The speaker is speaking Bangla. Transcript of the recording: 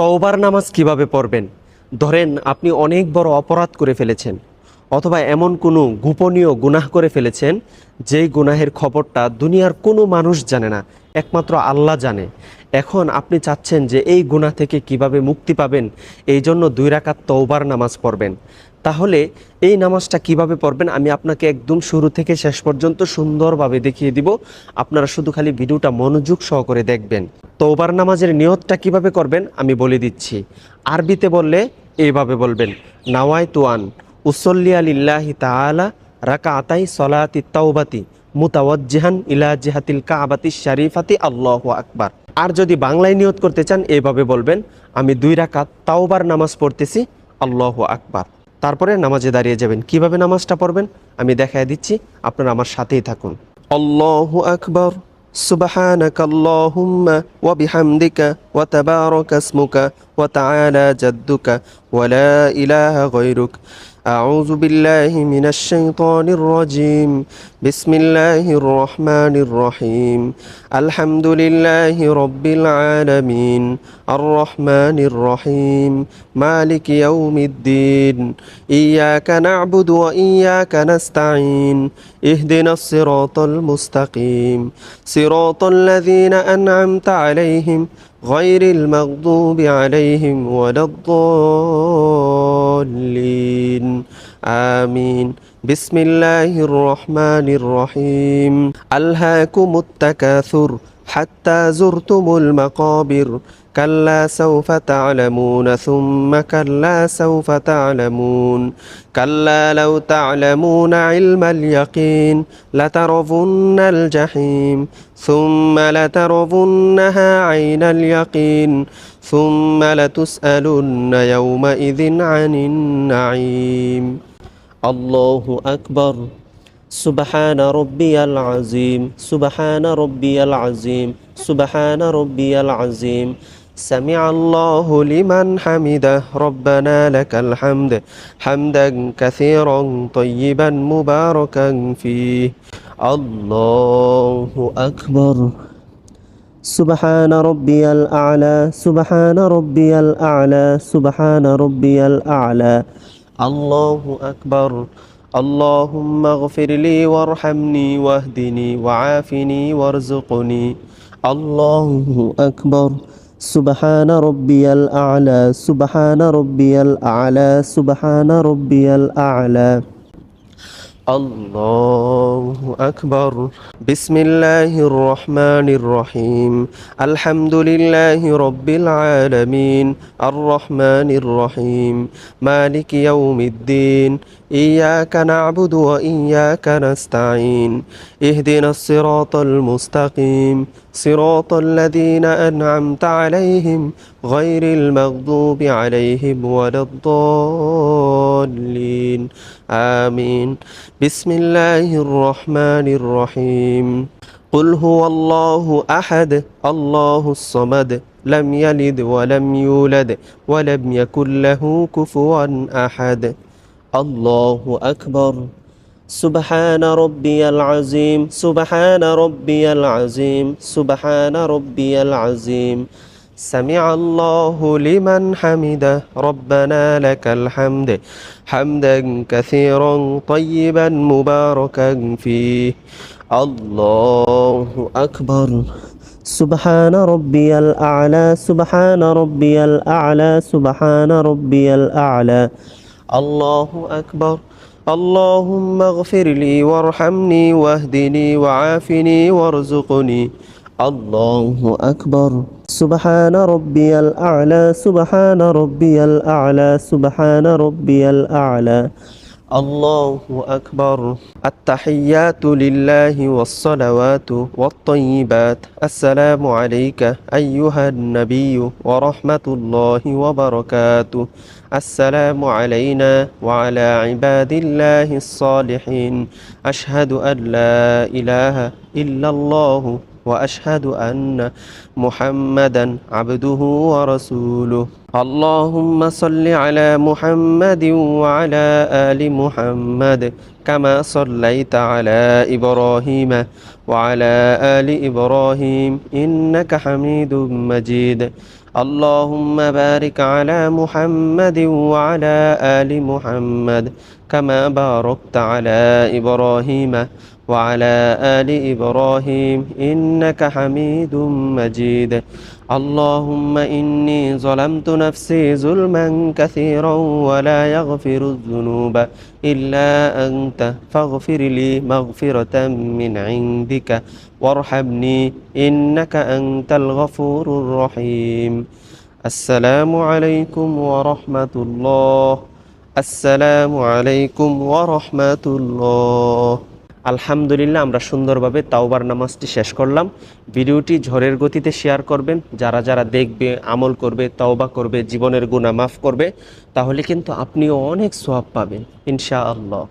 তওবার নামাজ কিভাবে পড়বেন? ধরেন আপনি অনেক বড় অপরাধ করে ফেলেছেন, অথবা এমন কোনো গোপনীয় গুনাহ করে ফেলেছেন যেই গুনাহের খবরটা দুনিয়ার কোনো মানুষ জানে না, একমাত্র আল্লাহ জানে। এখন আপনি চাচ্ছেন যে এই গুনাহ থেকে কিভাবে মুক্তি পাবেন, এই জন্য 2 রাকাত তওবার নামাজ পড়বেন। তাহলে এই নামাজটা কিভাবে পড়বেন আমি আপনাকে একদম শুরু থেকে শেষ পর্যন্ত সুন্দরভাবে দেখিয়ে দিব। আপনারা শুধু খালি ভিডিওটা মনোযোগ সহকারে দেখবেন। তওবার নামাজের নিয়তটা কিভাবে করবেন আমি বলে দিচ্ছি। আরবিতে বললে এইভাবে বলবেন, নাওয়াইতু আন উসল্লি লিল্লাহি তাআলা রাকাতাই সলাতি তাওবাতি মুতাওয়াজ্জিহান ইলা জিহাতিল কাবাতি শরীফাতি আল্লাহু আকবার। আর যদি বাংলায় নিয়ত করতে চান এইভাবে বলবেন, আমি 2 রাকাত তাওবার নামাজ পড়তেছি, আল্লাহু আকবার। তারপরে নামাজে দাঁড়িয়ে যাবেন। কিভাবে নামাজটা পড়বেন আমি দেখায় দিচ্ছি, আপনারা আমার সাথেই থাকুন। আল্লাহু আকবার, সুবহানাকাল্লাহুম্মা ওয়া বিহামদিকা ওয়া তাবারাকা ইসমুকা ওয়া তাআলা জাদ্দুকা ওয়া লা ইলাহা গায়রুক। আউযু বিল্লাহি মিনাশ শাইতানির রাজীম। বিসমিল্লাহির রহমানির রহিম। আলহামদুলিল্লাহি রাব্বিল আলামিন। আর রহমানির রহিম। মালিকি ইয়াউমিদ্দিন। ইয়্যাকা না'বুদু ওয়া ইয়্যাকা নাস্তাঈন। ইহদিনাস সিরাতাল মুস্তাকিম। সিরাতাল লাযীনা আন'আমতা আলাইহিম গায়রিল মাগদুবি আলাইহিম ওয়ালাদ-দাল্লিন। আমিন। বিসমিল্লাহির রহমানির রহিম। আলহাকুমুত তাকাসুর হাত্তা যুরতুমুল মাকাবির। কাল্লা সাউফা তা'লামুনা সুম্মা কাল্লা সাউফা তা'লামুন। কাল্লা লাউ তা'লামুনা ইলমাল ইয়াকিন লাতারাবুন্নাল জাহিম। সুম্মা লাতারাবুন্নাহা আইনাল ইয়াকিন। সুম্মা লাতুসআলুন্না ইয়াওমাইযিন আনিন নাঈম। আল্লাহু আকবার। সুবহানা রব্বিয়াল আযীম, সুবহানা রব্বিয়াল আযীম, সুবহানা রব্বিয়াল আযীম। সামিআল্লাহু লিমান হামিদাহ, রব্বানা লাকাল হামদ, হামদান কাসীরান তাইয়িবান মুবারাকান ফীহ। আল্লাহু আকবার। সুবহানা রব্বিয়াল আ'লা, সুবহানা রব্বিয়াল আ'লা, সুবহানা রব্বিয়াল আ'লা। আল্লাহু আকবার। আল্লাহুম্মা গফিরলি ওয়ারহামনি ওয়াহদিনি ওয়াআফিনি ওয়ারযুকনি। আল্লাহু আকবার। সুবহানা রব্বিয়াল আ'লা, সুবহানা রব্বিয়াল আ'লা, সুবহানা রব্বিয়াল আ'লা। আল্লাহু আকবার। বিসমিল্লাহির রহমানির রহিম। আলহামদুলিল্লাহি রাব্বিল আলামিন। আর রহমানির রহিম। মালিকি ইয়াউমিদ্দিন। ইয়্যাকা না'বুদু ওয়া ইয়্যাকা নাস্তাঈন। ইহদিনাস সিরাতাল মুস্তাকিম। সিরাতাল লাযীনা আন'আমতা আলাইহিম গায়রিল মাগদুবি আলাইহিম ওয়ালাদ-দাল্লিন। আমিন। বিসমিল্লাহির রহমানির রহিম। কুল হুয়াল্লাহু আহাদ, আল্লাহুস সামাদ, লাম ইয়ালিদ ওয়া লাম ইউলাদ ওয়া লাম ইয়াকুল লাহু কুফুয়ান আহাদ। আল্লাহু আকবার। সুবহানা রব্বিয়াল আযীম, সুবহানা রব্বিয়াল আযীম, সুবহানা রব্বিয়াল আযীম। সামিআল্লাহু লিমান হামিদাহ, রব্বানা লাকাল হামদ, হামদান কাসীরান তাইয়িবান মুবারাকান ফীহ। আল্লাহু আকবার। সুবহানা রব্বিয়াল আ'লা, সুবহানা রব্বিয়াল আ'লা, সুবহানা রব্বিয়াল আ'লা। আল্লাহু আকবার। আল্লাহুম্মা গফিরলি ওয়ারহামনি ওয়াহদিনি ওয়াআফিনি ওয়ারযুকনি। আল্লাহু আকবার। সুবহানা রব্বিয়াল আ'লা, সুবহানা রব্বিয়াল আ'লা, সুবহানা রব্বিয়াল আ'লা। আল্লাহু আকবার। আত-তাহিয়াতু লিল্লাহি ওয়াস-সালাওয়াতু ওয়াত-তাইয়্যিবাত। আসসালামু আলাইকা আইয়ুহান নাবিয়্যু ওয়া রাহমাতুল্লাহি ওয়া বারাকাতুহু। আসসালামু আলাইনা ওয়া আলা ইবাদিল্লাহিস সালিহিন। আশহাদু আন লা ইলাহা ইল্লাল্লাহু ওয়া আশহাদু আন্না মুহাম্মাদান আবদুহু ওয়া রাসূলুহু। আল্লাহুম্মা সাল্লি আলা মুহাম্মাদিন ওয়া আলা আলি মুহাম্মাদ কামা সাল্লাইতা আলা ইব্রাহিমা ওয়া আলা আলি ইব্রাহিম ইন্নাকা হামিদুম মাজিদ। اللهم بارك على محمد وعلى آل محمد كما باركت على إبراهيم وعلى آل إبراهيم إنك حميد مجيد اللهم إني ظلمت نفسي ظلما كثيرا ولا يغفر الذنوب إلا أنت فاغفر لي مغفرة من عندك وارحمني إنك أنت الغفور الرحيم السلام عليكم ورحمة الله আসসালামু আলাইকুম ওয়া রাহমাতুল্লাহ। আলহামদুলিল্লাহ, আমরা সুন্দরভাবে তাওবার নামাজটি শেষ করলাম। ভিডিওটি ঝড়ের গতিতে শেয়ার করবেন। যারা যারা দেখবে, আমল করবে, তাওবা করবে, জীবনের গুনাহ মাফ করবে, তাহলে কিন্তু আপনিও অনেক সওয়াব পাবেন ইনশাআল্লাহ।